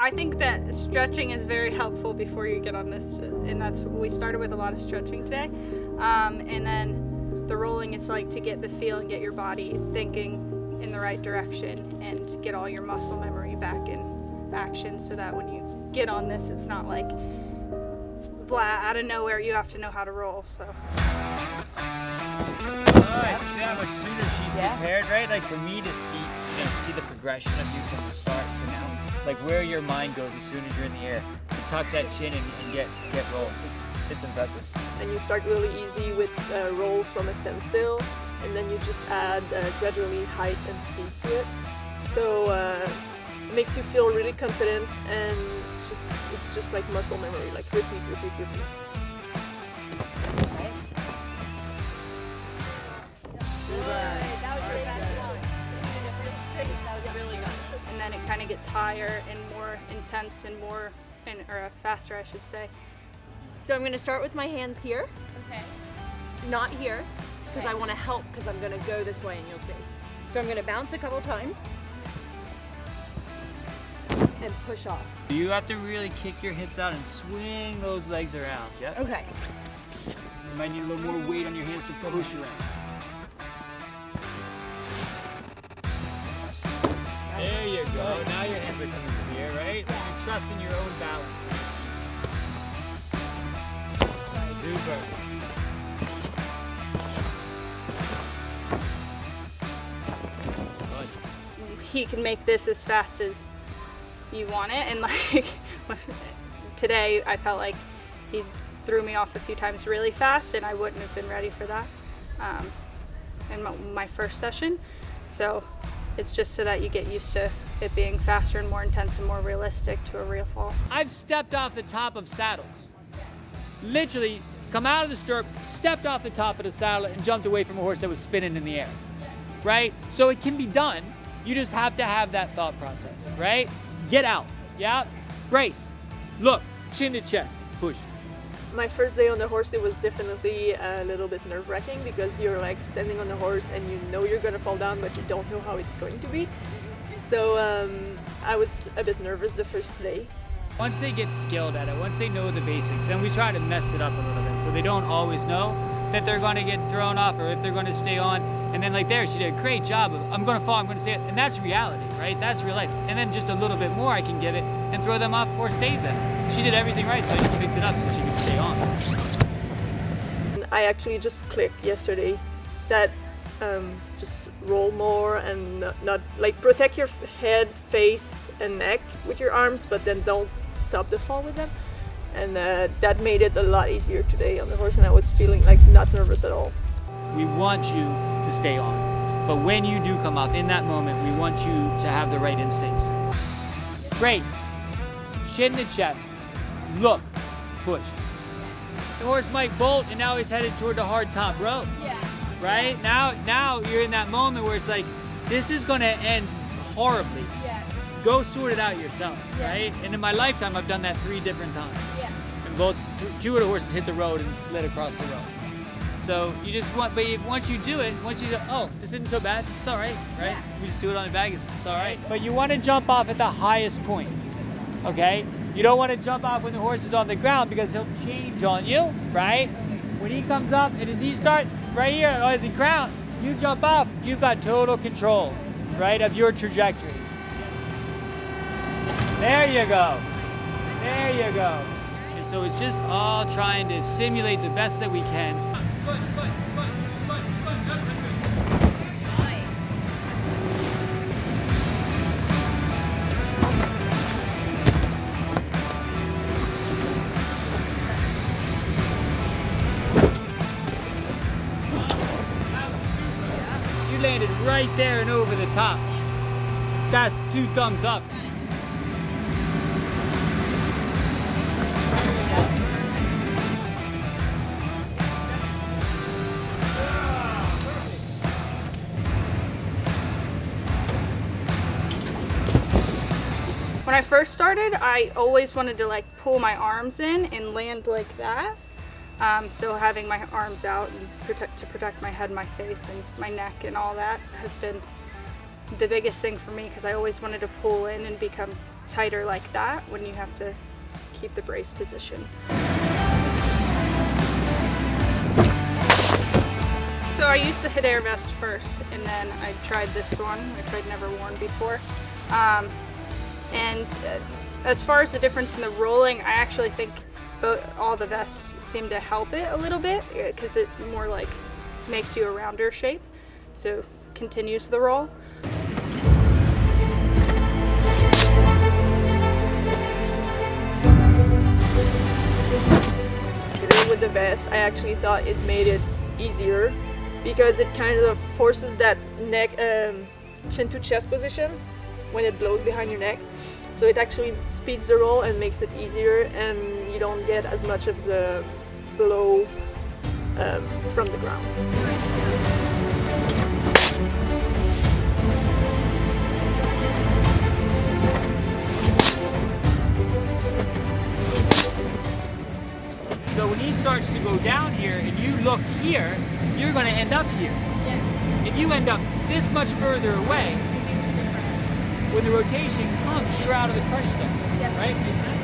I think that stretching is very helpful before you get on this, and that's we started with a lot of stretching today, and then the rolling is like to get the feel and get your body thinking in the right direction and get all your muscle memory back in action, so that when you get on this, it's not like blah out of nowhere. You have to know how to roll. So. Alright, see how much sooner she's prepared, right? Like for me to see the progression of you from the start to now. Like where your mind goes as soon as you're in the air. You tuck that chin and get rolled. It's impressive. And you start really easy with rolls from a standstill, and then you just add gradually height and speed to it. So it makes you feel really confident, and it's just like muscle memory, like repeat. And then it kind of gets higher and more intense and more, or faster, I should say. So I'm going to start with my hands here. Okay. Not here, because I want to help, because I'm going to go this way and you'll see. So I'm going to bounce a couple times and push off. You have to really kick your hips out and swing those legs around, yeah? Okay. You might need a little more weight on your hands to push around. There you go. Now your hands are coming clear, right? So you're trusting your own balance. Super. He can make this as fast as you want it, and like today I felt like he threw me off a few times really fast, and I wouldn't have been ready for that in my first session. So it's just so that you get used to it being faster and more intense and more realistic to a real fall. I've stepped off the top of saddles. Literally come out of the stirrup, stepped off the top of the saddle and jumped away from a horse that was spinning in the air, right? So it can be done. You just have to have that thought process, right? Get out, yeah? Brace, look, chin to chest, push. My first day on the horse, it was definitely a little bit nerve-wracking, because you're like standing on the horse and you know you're gonna fall down, but you don't know how it's going to be. So I was a bit nervous the first day. Once they get skilled at it, once they know the basics, then we try to mess it up a little bit so they don't always know that they're gonna get thrown off or if they're gonna stay on. And then like there, she did a great job of, I'm gonna fall, I'm gonna stay, and that's reality, right? That's real life. And then just a little bit more I can give it and throw them off or save them. She did everything right, so I just picked it up so she could stay on. I actually just clicked yesterday that just roll more and not like protect your head, face, and neck with your arms, but then don't stop the fall with them. And that made it a lot easier today on the horse, and I was feeling like not nervous at all. We want you to stay on, but when you do come off, in that moment, we want you to have the right instincts. Brace, chin to chest, look, push. The horse might bolt, and now he's headed toward the hard top rope. Yeah. Right? Now you're in that moment where it's like, this is gonna end horribly. Yeah. Go sort it out yourself, Yeah. right? And in my lifetime, I've done that 3 different times. Yeah. And both, 2 of the horses hit the road and slid across the road. So you just want, but once you do it, once you go, oh, this isn't so bad, it's all right, right? Yeah. We just do it on the bag, it's all right. But you want to jump off at the highest point, okay? You don't want to jump off when the horse is on the ground, because he'll change on you, right? When he comes up and as he starts right here, or as he crown, you jump off, you've got total control, right, of your trajectory. There you go. There you go. And so it's just all trying to simulate the best that we can. You landed right there and over the top. That's 2 thumbs up. When I first started, I always wanted to like pull my arms in and land like that. So having my arms out and protect my head, my face, and my neck and all that has been the biggest thing for me, because I always wanted to pull in and become tighter like that when you have to keep the brace position. So I used the Hit Air vest first, and then I tried this one, which I'd never worn before. As far as the difference in the rolling, I actually think all the vests seem to help it a little bit, because it more like makes you a rounder shape, so continues the roll. With the vest, I actually thought it made it easier because it kind of forces that neck, chin to chest position when it blows behind your neck. So it actually speeds the roll and makes it easier, and you don't get as much of the blow from the ground. So when he starts to go down here and you look here, you're going to end up here. Yeah. If you end up this much further away, when the rotation comes, you're out of the crush zone, right? Makes sense?